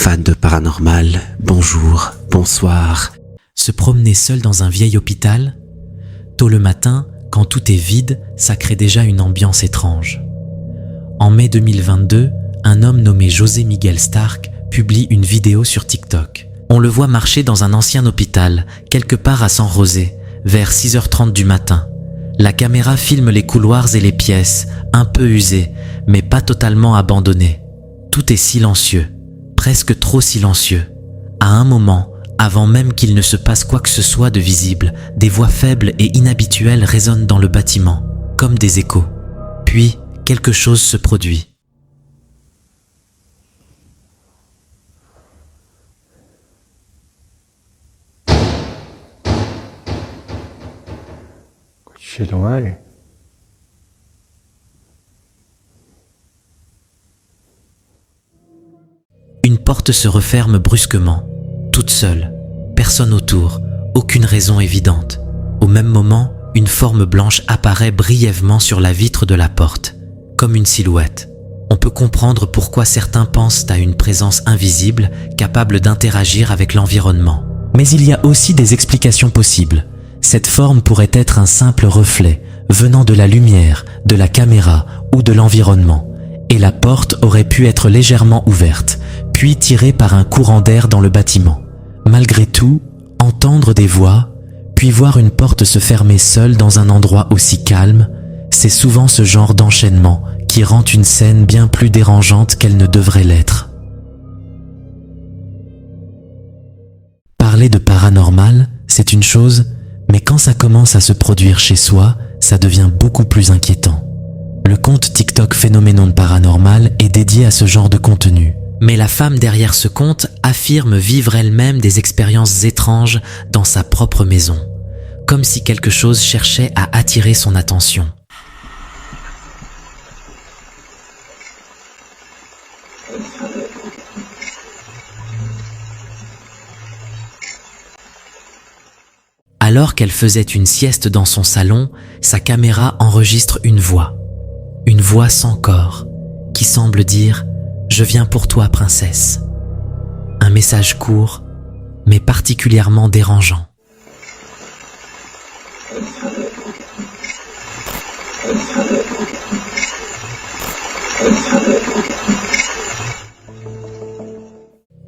fans de paranormal, bonjour, bonsoir. Se promener seul dans un vieil hôpital? Tôt le matin, quand tout est vide, ça crée déjà une ambiance étrange. En mai 2022, un homme nommé José Miguel Stark publie une vidéo sur TikTok. On le voit marcher dans un ancien hôpital, quelque part à San José, vers 6h30 du matin. La caméra filme les couloirs et les pièces, un peu usées, mais pas totalement abandonnées. Tout est silencieux, presque trop silencieux. À un moment, avant même qu'il ne se passe quoi que ce soit de visible, des voix faibles et inhabituelles résonnent dans le bâtiment, comme des échos. Puis, quelque chose se produit. Conche tu madre. Une porte se referme brusquement, toute seule, personne autour, aucune raison évidente. Au même moment, une forme blanche apparaît brièvement sur la vitre de la porte, comme une silhouette. On peut comprendre pourquoi certains pensent à une présence invisible capable d'interagir avec l'environnement. Mais il y a aussi des explications possibles. Cette forme pourrait être un simple reflet, venant de la lumière, de la caméra ou de l'environnement. Et la porte aurait pu être légèrement ouverte, puis tirée par un courant d'air dans le bâtiment. Malgré tout, entendre des voix, puis voir une porte se fermer seule dans un endroit aussi calme, c'est souvent ce genre d'enchaînement qui rend une scène bien plus dérangeante qu'elle ne devrait l'être. Parler de paranormal, c'est une chose, mais quand ça commence à se produire chez soi, ça devient beaucoup plus inquiétant. Le compte TikTok Phénoménon Paranormal est dédié à ce genre de contenu. Mais la femme derrière ce compte affirme vivre elle-même des expériences étranges dans sa propre maison, comme si quelque chose cherchait à attirer son attention. Alors qu'elle faisait une sieste dans son salon, sa caméra enregistre une voix sans corps, qui semble dire « Je viens pour toi, princesse ». Un message court, mais particulièrement dérangeant.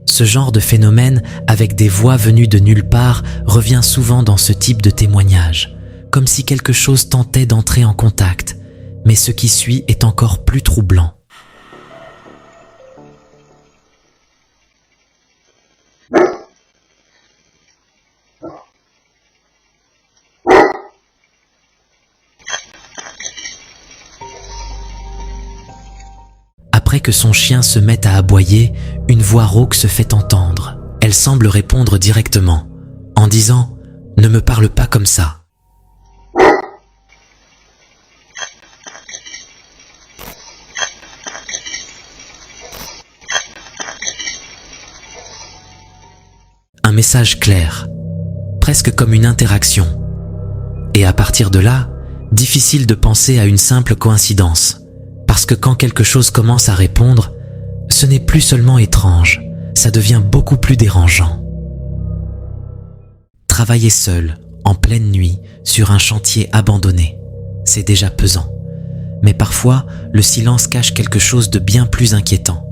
Ce genre de phénomène, avec des voix venues de nulle part, revient souvent dans ce type de témoignage, comme si quelque chose tentait d'entrer en contact, mais ce qui suit est encore plus troublant. Après que son chien se mette à aboyer, une voix rauque se fait entendre. Elle semble répondre directement, en disant « Ne me parle pas comme ça ». Un message clair, presque comme une interaction. Et à partir de là, difficile de penser à une simple coïncidence. Parce que quand quelque chose commence à répondre, ce n'est plus seulement étrange, ça devient beaucoup plus dérangeant. Travailler seul, en pleine nuit, sur un chantier abandonné, c'est déjà pesant. Mais parfois, le silence cache quelque chose de bien plus inquiétant.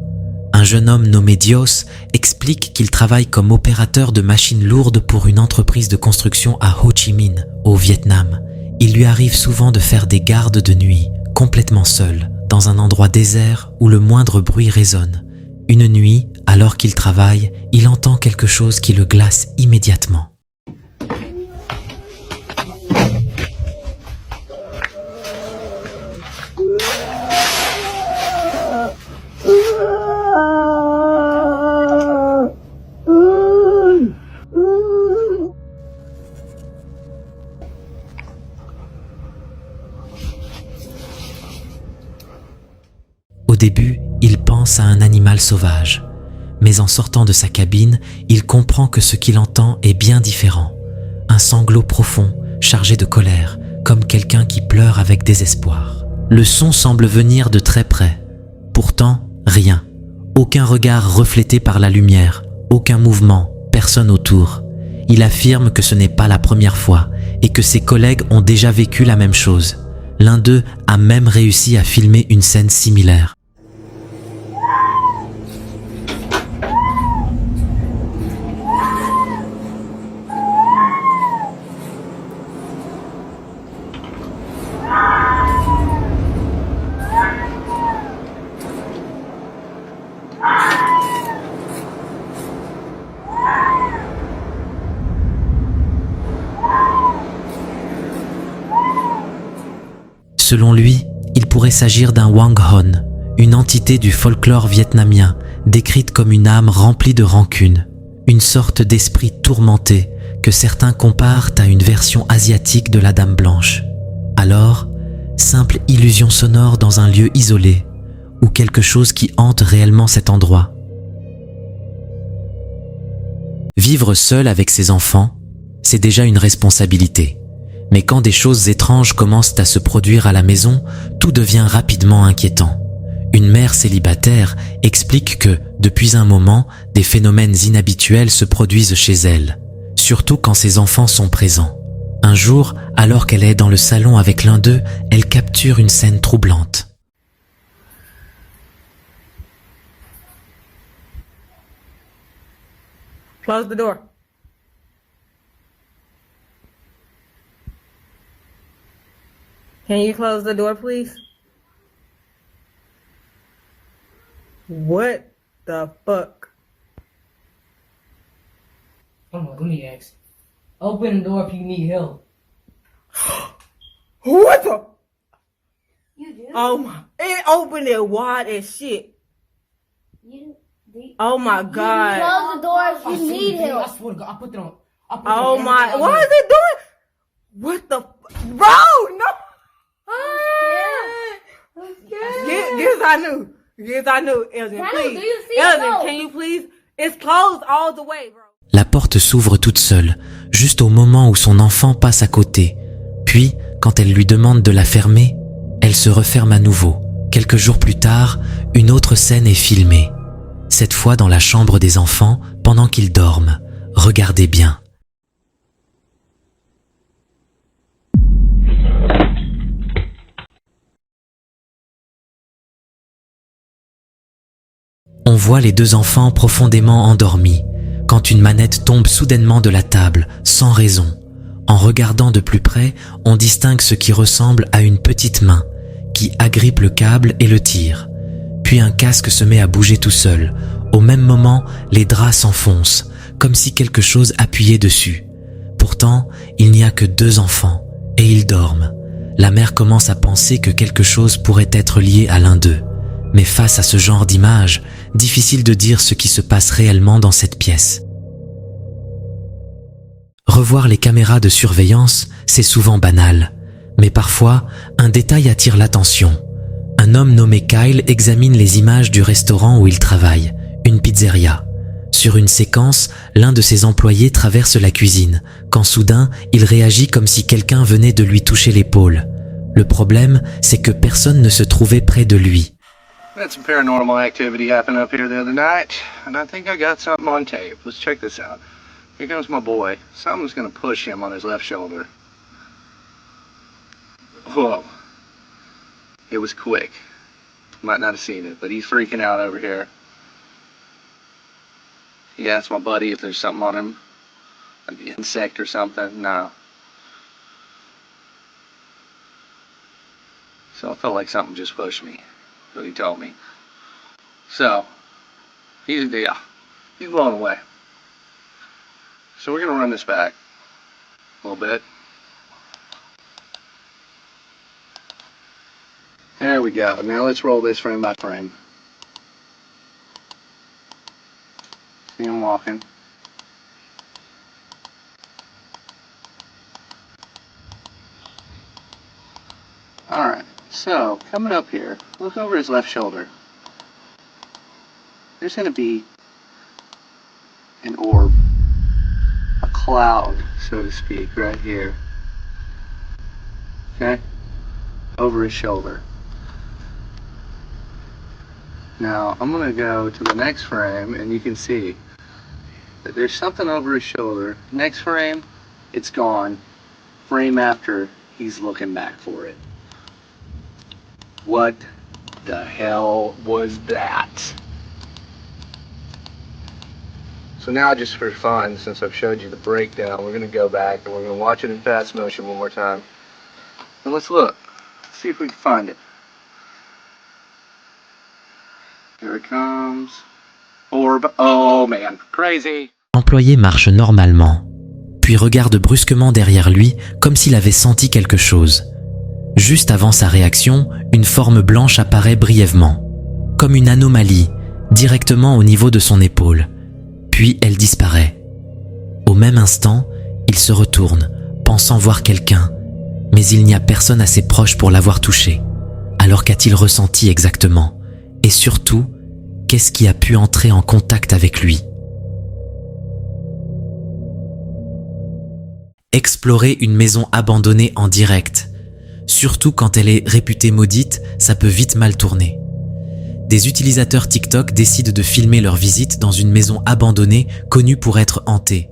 Un jeune homme nommé Dios explique qu'il travaille comme opérateur de machines lourdes pour une entreprise de construction à Ho Chi Minh, au Vietnam. Il lui arrive souvent de faire des gardes de nuit, complètement seul, dans un endroit désert où le moindre bruit résonne. Une nuit, alors qu'il travaille, il entend quelque chose qui le glace immédiatement. Au début, il pense à un animal sauvage, mais en sortant de sa cabine, il comprend que ce qu'il entend est bien différent. Un sanglot profond, chargé de colère, comme quelqu'un qui pleure avec désespoir. Le son semble venir de très près. Pourtant, rien. Aucun regard reflété par la lumière, aucun mouvement, personne autour. Il affirme que ce n'est pas la première fois et que ses collègues ont déjà vécu la même chose. L'un d'eux a même réussi à filmer une scène similaire. Selon lui, il pourrait s'agir d'un Wang Hon, une entité du folklore vietnamien, décrite comme une âme remplie de rancune, une sorte d'esprit tourmenté que certains comparent à une version asiatique de la Dame Blanche. Alors, simple illusion sonore dans un lieu isolé, ou quelque chose qui hante réellement cet endroit. Vivre seul avec ses enfants, c'est déjà une responsabilité. Mais quand des choses étranges commencent à se produire à la maison, tout devient rapidement inquiétant. Une mère célibataire explique que, depuis un moment, des phénomènes inhabituels se produisent chez elle, surtout quand ses enfants sont présents. Un jour, alors qu'elle est dans le salon avec l'un d'eux, elle capture une scène troublante. Close the door. Can you close the door, please? What the fuck? Hold on, let me ask. Open the door if you need help. What the? You do? Oh my! It opened it wide as shit. Oh my god! Close the door if I you swear need to God, help. I swear to God, I put it on. Oh my! Why is it doing? What the? Bro, no! Yes, I knew. Yes, I knew. Elgin, Daniel, please. do you see Elgin, it? can you please? It's closed all the way, bro. La porte s'ouvre toute seule, juste au moment où son enfant passe à côté. Puis, quand elle lui demande de la fermer, elle se referme à nouveau. Quelques jours plus tard, une autre scène est filmée. Cette fois dans la chambre des enfants, pendant qu'ils dorment. Regardez bien. On voit les deux enfants profondément endormis, quand une manette tombe soudainement de la table, sans raison. En regardant de plus près, on distingue ce qui ressemble à une petite main, qui agrippe le câble et le tire. Puis un casque se met à bouger tout seul. Au même moment, les draps s'enfoncent, comme si quelque chose appuyait dessus. Pourtant, il n'y a que deux enfants, et ils dorment. La mère commence à penser que quelque chose pourrait être lié à l'un d'eux. Mais face à ce genre d'image, difficile de dire ce qui se passe réellement dans cette pièce. Revoir les caméras de surveillance, c'est souvent banal. Mais parfois, un détail attire l'attention. Un homme nommé Kyle examine les images du restaurant où il travaille, une pizzeria. Sur une séquence, l'un de ses employés traverse la cuisine, quand soudain, il réagit comme si quelqu'un venait de lui toucher l'épaule. Le problème, c'est que personne ne se trouvait près de lui. We had some paranormal activity happen up here the other night, and I think I got something on tape. Let's check this out. Here comes my boy. Something's gonna push him on his left shoulder. Whoa. It was quick. Might not have seen it, but he's freaking out over here. He asked my buddy if there's something on him. Like an insect or something. No. So I felt like something just pushed me. That's what he told me. So, he's blown away. So we're gonna run this back a little bit. There we go. Now let's roll this frame by frame. See him walking. Alright, so coming up here, look over his left shoulder. There's going to be an orb, a cloud, so to speak, right here. Okay? Over his shoulder. Now, I'm gonna go to the next frame and you can see that there's something over his shoulder. Next frame, it's gone. Frame after, he's looking back for it. What the hell was that? So now, just for fun, since I've showed you the breakdown, we're gonna go back and we're gonna watch it in fast motion one more time. And let's look. Let's see if we can find it. Here it comes. Orb. Oh man, crazy. L'employé marche normalement, puis regarde brusquement derrière lui comme s'il avait senti quelque chose. Juste avant sa réaction, une forme blanche apparaît brièvement, comme une anomalie, directement au niveau de son épaule. Puis elle disparaît. Au même instant, il se retourne, pensant voir quelqu'un, mais il n'y a personne assez proche pour l'avoir touché. Alors qu'a-t-il ressenti exactement? Et surtout, qu'est-ce qui a pu entrer en contact avec lui? Explorer une maison abandonnée en direct, surtout quand elle est réputée maudite, ça peut vite mal tourner. Des utilisateurs TikTok décident de filmer leur visite dans une maison abandonnée connue pour être hantée.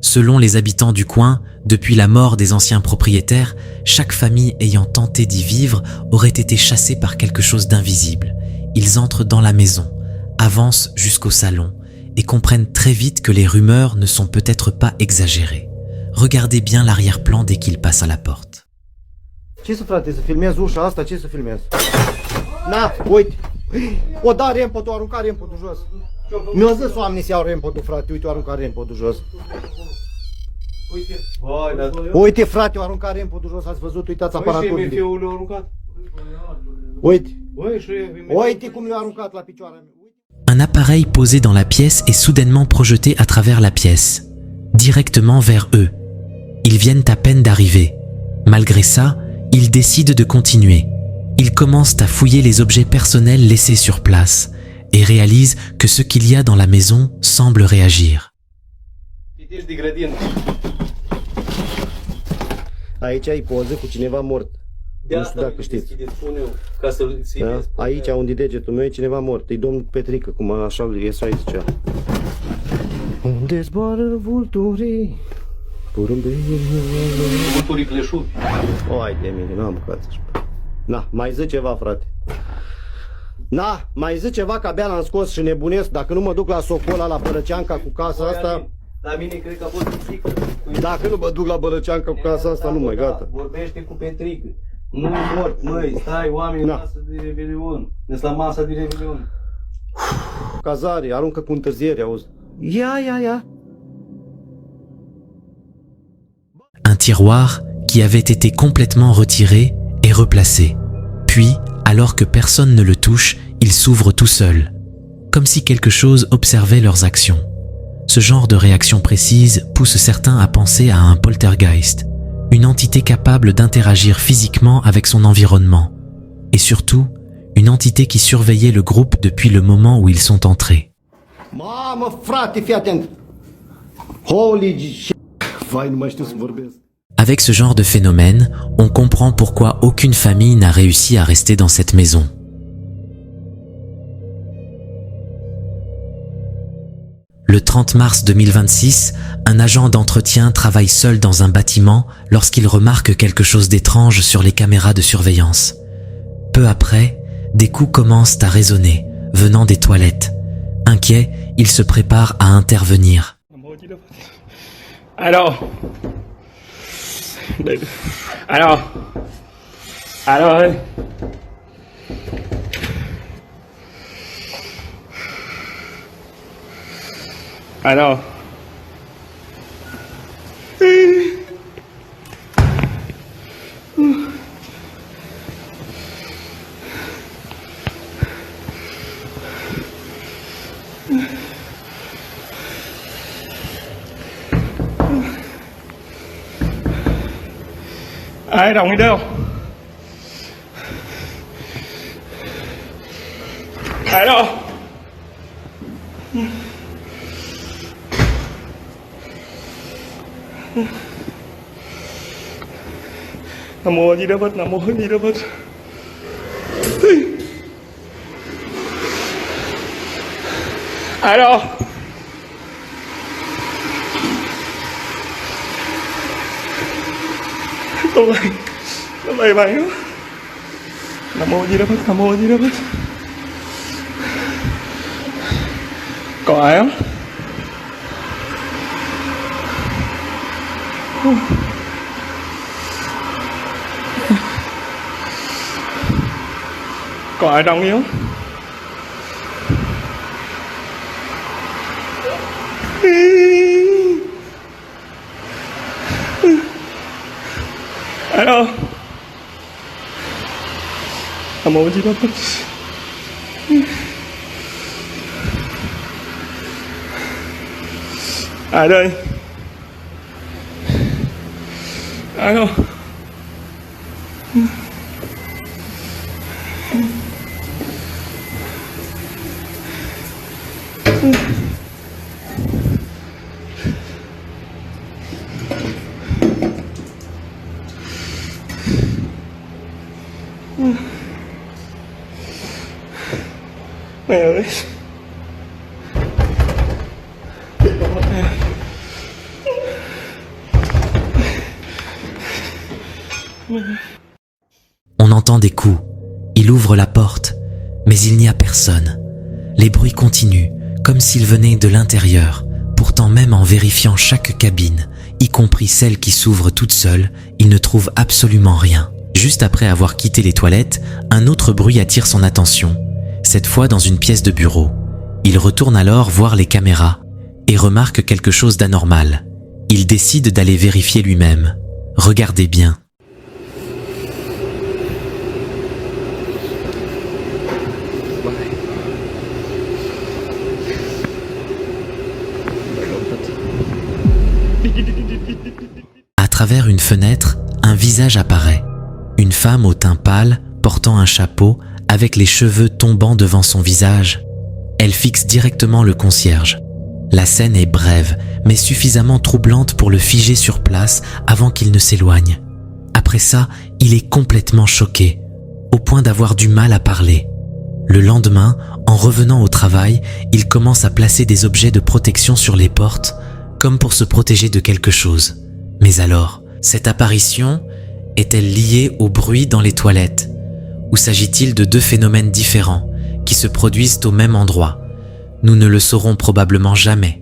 Selon les habitants du coin, depuis la mort des anciens propriétaires, chaque famille ayant tenté d'y vivre aurait été chassée par quelque chose d'invisible. Ils entrent dans la maison, avancent jusqu'au salon et comprennent très vite que les rumeurs ne sont peut-être pas exagérées. Regardez bien l'arrière-plan dès qu'ils passent à la porte. Ce frate, să filmez ușa asta, ce să filmez? Na, uite! O da rempotul, o arunca rempotul jos. Mi-au zis oamenii să iau rempotul, frate, uite, o arunca rempotul jos. Uite, frate, o arunca rempotul jos, ați văzut, uitați aparatul. Uite, uite cum le-a aruncat la picioare. Un appareil posé dans la pièce est soudainement projeté à travers la pièce, directement vers eux. Ils viennent à peine d'arriver. Malgré ça, ils décident de continuer. Ils commencent à fouiller les objets personnels laissés sur place et réalisent que ce qu'il y a dans la maison semble réagir. Aici ai poze cu cineva mort. Nu știu dacă știți. Da? Aici, unde degetul meu, e cineva mort. E domnul Petrică, cum așa zicea. Unde zboară vulturii? Vulturii cleșuvi. Hai de mine, n-am bucat. Na, mai zi ceva, frate. Na, mai zi ceva, că abia l-am scos și nebunesc. Dacă nu mă duc la Socola, la Bălăceanca cu casa asta... La mine cred că a fost pisică. Dacă nu mă duc la Bălăceanca cu casa asta, nu mai gata. Vorbește cu Petrică. Nu mort, măi, stai, oamenii în masă de Revelion. Ne-s la masa de Revelion. Cazare, aruncă cu întârziere, auzi. Ia. Un tiroir qui avait été complètement retiré est replacé. Puis, alors que personne ne le touche, il s'ouvre tout seul, comme si quelque chose observait leurs actions. Ce genre de réaction précise pousse certains à penser à un poltergeist, une entité capable d'interagir physiquement avec son environnement, et surtout, une entité qui surveillait le groupe depuis le moment où ils sont entrés. Mamă, frate, fii atent! Holy shit! Vai, nu mai știu să vorbesc. Avec ce genre de phénomène, on comprend pourquoi aucune famille n'a réussi à rester dans cette maison. Le 30 mars 2026, un agent d'entretien travaille seul dans un bâtiment lorsqu'il remarque quelque chose d'étrange sur les caméras de surveillance. Peu après, des coups commencent à résonner, venant des toilettes. Inquiet, il se prépare à intervenir. Alors, ai đồng đi đâu? Ai đâu? Nam mô Di Đà Phật, Nam mô Di Đà Phật. Ai đâu? Tôi lầy bày quá. Nam mô Di Đà Phật, Nam mô Di Đà Phật. Có ai không? Có ai trong kia không? Ai đâu? Nam mô Di Đà Phật. Ai đây? Ai đâu? Mẹ ơi. On entend des coups. Il ouvre la porte, mais il n'y a personne. Les bruits continuent, comme s'ils venaient de l'intérieur. Pourtant, même en vérifiant chaque cabine, y compris celle qui s'ouvre toute seule, il ne trouve absolument rien. Juste après avoir quitté les toilettes, un autre bruit attire son attention, cette fois dans une pièce de bureau. Il retourne alors voir les caméras et remarque quelque chose d'anormal. Il décide d'aller vérifier lui-même. Regardez bien. À travers une fenêtre, un visage apparaît. Une femme au teint pâle, portant un chapeau, avec les cheveux tombant devant son visage. Elle fixe directement le concierge. La scène est brève, mais suffisamment troublante pour le figer sur place avant qu'il ne s'éloigne. Après ça, il est complètement choqué, au point d'avoir du mal à parler. Le lendemain, en revenant au travail, il commence à placer des objets de protection sur les portes, comme pour se protéger de quelque chose. Mais alors, cette apparition est-elle liée au bruit dans les toilettes? Ou s'agit-il de deux phénomènes différents qui se produisent au même endroit? Nous ne le saurons probablement jamais.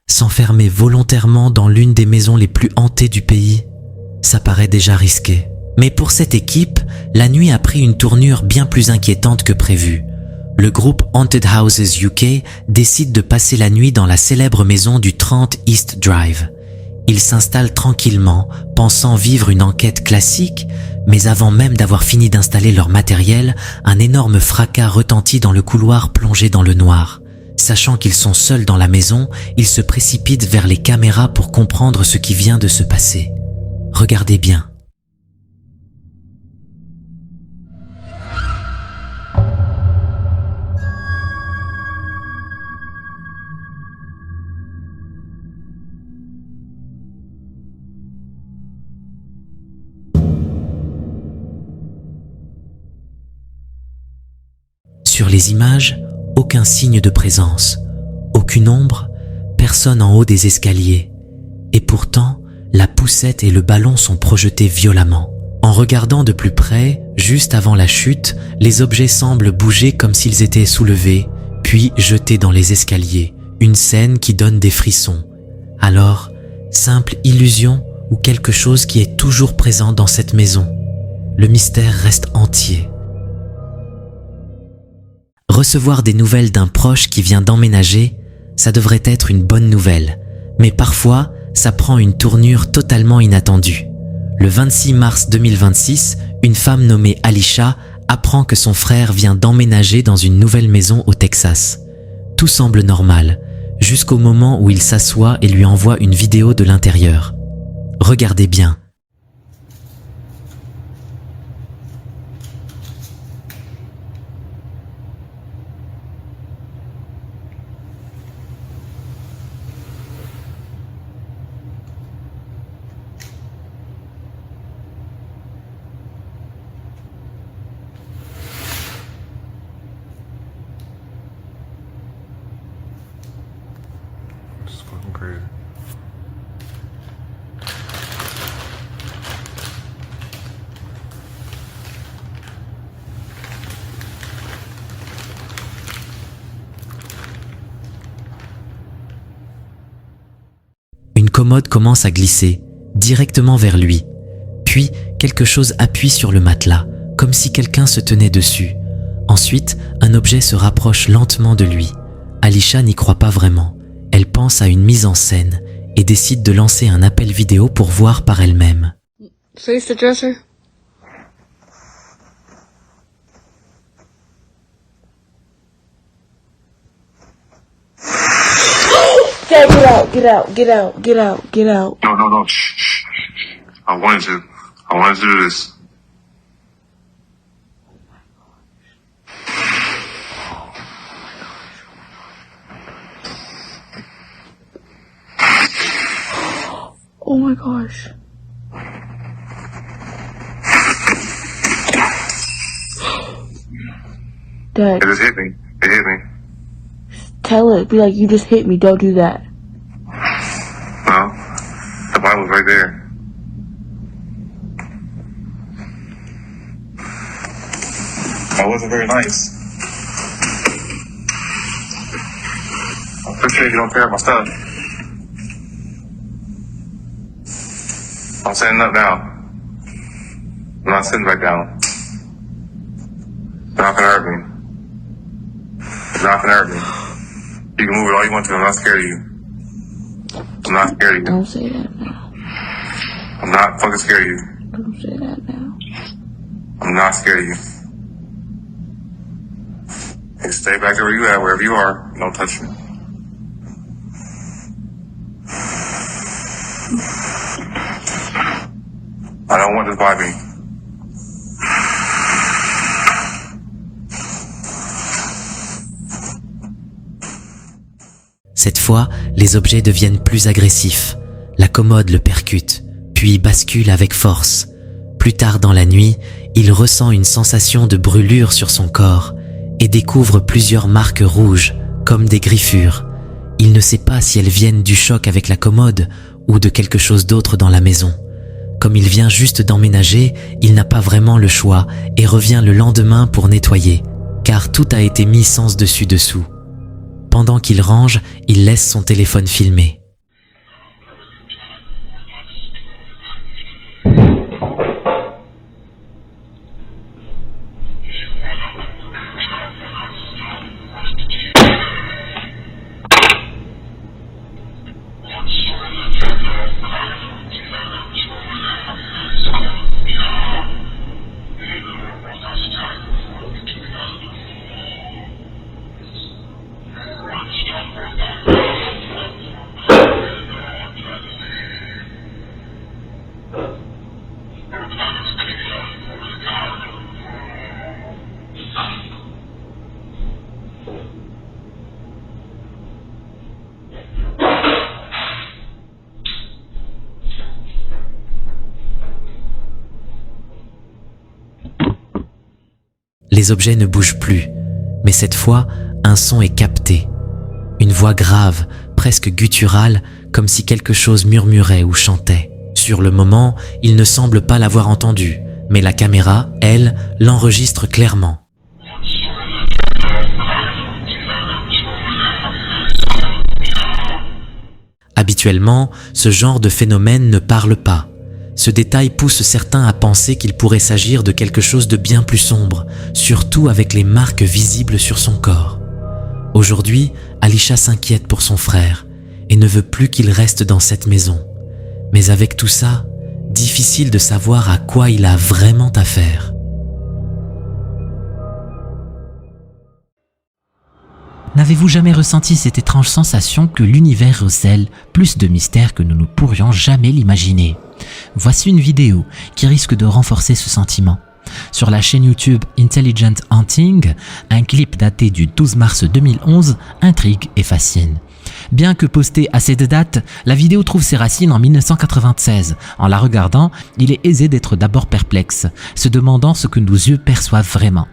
S'enfermer volontairement dans l'une des maisons les plus hantées du pays, ça paraît déjà risqué. Mais pour cette équipe, la nuit a pris une tournure bien plus inquiétante que prévu. Le groupe Haunted Houses UK décide de passer la nuit dans la célèbre maison du 30 East Drive. Ils s'installent tranquillement, pensant vivre une enquête classique, mais avant même d'avoir fini d'installer leur matériel, un énorme fracas retentit dans le couloir plongé dans le noir. Sachant qu'ils sont seuls dans la maison, ils se précipitent vers les caméras pour comprendre ce qui vient de se passer. Regardez bien. Sur les images, aucun signe de présence, aucune ombre, personne en haut des escaliers. Et pourtant, la poussette et le ballon sont projetés violemment. En regardant de plus près, juste avant la chute, les objets semblent bouger comme s'ils étaient soulevés, puis jetés dans les escaliers. Une scène qui donne des frissons. Alors, simple illusion ou quelque chose qui est toujours présent dans cette maison? Le mystère reste entier. Recevoir des nouvelles d'un proche qui vient d'emménager, ça devrait être une bonne nouvelle. Mais parfois, ça prend une tournure totalement inattendue. Le 26 mars 2026, une femme nommée Alisha apprend que son frère vient d'emménager dans une nouvelle maison au Texas. Tout semble normal, jusqu'au moment où il s'assoit et lui envoie une vidéo de l'intérieur. Regardez bien. crazy. Une commode commence à glisser, directement vers lui. Puis, quelque chose appuie sur le matelas, comme si quelqu'un se tenait dessus. Ensuite, un objet se rapproche lentement de lui. Alisha n'y croit pas vraiment. Elle pense à une mise en scène et décide de lancer un appel vidéo pour voir par elle-même. Face the dresser. Dad, get out, get out, get out, get out, get out. No. Shh. I wanted to do this. Oh my gosh. Dad, It just hit me. It hit me. tell it. Be like, you just hit me. Don't do that. No. The Bible's right there. That wasn't very nice. I'm pretty sure you don't care about my stuff. I'm sitting up now. I'm not sitting back down. You're not gonna hurt me. You're not gonna hurt me. You can move it all you want to. I'm not scared of you. I'm not scared of you. Don't say that now. I'm not fucking scared of you. Don't say that now. I'm not scared of you. Hey, stay back there where you at, wherever you are. Don't touch me. I don't want this by me. Cette fois, les objets deviennent plus agressifs. La commode le percute, puis bascule avec force. Plus tard dans la nuit, il ressent une sensation de brûlure sur son corps et découvre plusieurs marques rouges, comme des griffures. Il ne sait pas si elles viennent du choc avec la commode ou de quelque chose d'autre dans la maison. Comme il vient juste d'emménager, il n'a pas vraiment le choix et revient le lendemain pour nettoyer, car tout a été mis sens dessus-dessous. Pendant qu'il range, il laisse son téléphone filmer. Les objets ne bougent plus, mais cette fois, un son est capté. Une voix grave, presque gutturale, comme si quelque chose murmurait ou chantait. Sur le moment, il ne semble pas l'avoir entendu, mais la caméra, elle, l'enregistre clairement. Habituellement, ce genre de phénomène ne parle pas. Ce détail pousse certains à penser qu'il pourrait s'agir de quelque chose de bien plus sombre, surtout avec les marques visibles sur son corps. Aujourd'hui, Alisha s'inquiète pour son frère et ne veut plus qu'il reste dans cette maison. Mais avec tout ça, difficile de savoir à quoi il a vraiment affaire. N'avez-vous jamais ressenti cette étrange sensation que l'univers recèle plus de mystères que nous ne pourrions jamais l'imaginer? Voici une vidéo qui risque de renforcer ce sentiment. Sur la chaîne YouTube Intelligent Hunting, un clip daté du 12 mars 2011 intrigue et fascine. Bien que postée à cette date, la vidéo trouve ses racines en 1996. En la regardant, il est aisé d'être d'abord perplexe, se demandant ce que nos yeux perçoivent vraiment.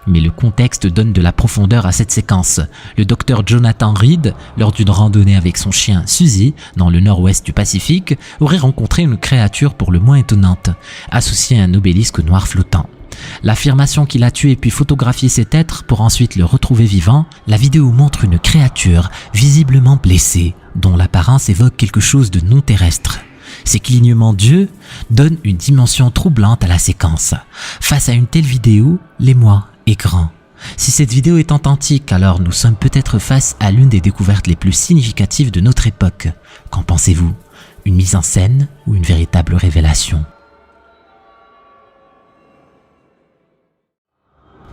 Mais le contexte donne de la profondeur à cette séquence. Le docteur Jonathan Reed, lors d'une randonnée avec son chien Suzy, dans le nord-ouest du Pacifique, aurait rencontré une créature pour le moins étonnante, associée à un obélisque noir flottant. L'affirmation qu'il a tué puis photographié cet être pour ensuite le retrouver vivant, la vidéo montre une créature visiblement blessée, dont l'apparence évoque quelque chose de non terrestre. Ces clignements d'yeux donnent une dimension troublante à la séquence. Face à une telle vidéo, l'émoi est grand. Si cette vidéo est authentique, alors nous sommes peut-être face à l'une des découvertes les plus significatives de notre époque. Qu'en pensez-vous? Une mise en scène ou une véritable révélation?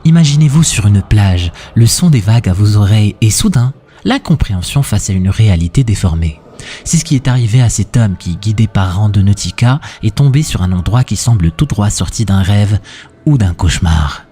Imaginez-vous sur une plage, le son des vagues à vos oreilles et soudain, l'incompréhension face à une réalité déformée. C'est ce qui est arrivé à cet homme qui, guidé par Randonautica, est tombé sur un endroit qui semble tout droit sorti d'un rêve ou d'un cauchemar.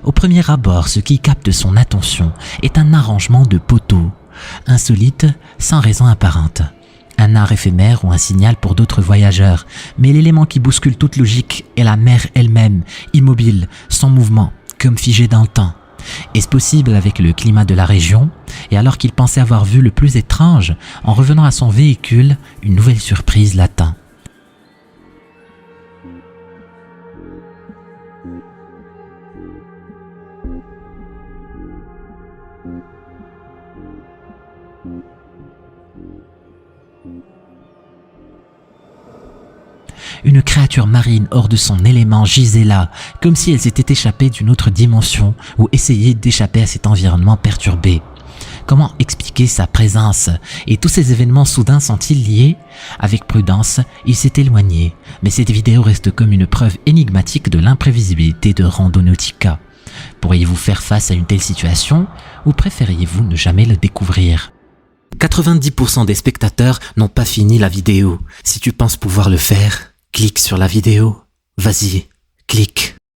Au premier abord, ce qui capte son attention est un arrangement de poteaux, insolite, sans raison apparente. Un art éphémère ou un signal pour d'autres voyageurs, mais l'élément qui bouscule toute logique est la mer elle-même, immobile, sans mouvement, comme figée dans le temps. Est-ce possible avec le climat de la région? Et alors qu'il pensait avoir vu le plus étrange, en revenant à son véhicule, une nouvelle surprise l'attend. Une créature marine hors de son élément gisait là, comme si elle s'était échappée d'une autre dimension ou essayait d'échapper à cet environnement perturbé. Comment expliquer sa présence? Et tous ces événements soudains sont-ils liés? Avec prudence, il s'est éloigné, mais cette vidéo reste comme une preuve énigmatique de l'imprévisibilité de Randonautica. Pourriez-vous faire face à une telle situation ou préfériez-vous ne jamais le découvrir? 90% des spectateurs n'ont pas fini la vidéo. Si tu penses pouvoir le faire, clique sur la vidéo. Vas-y, clique.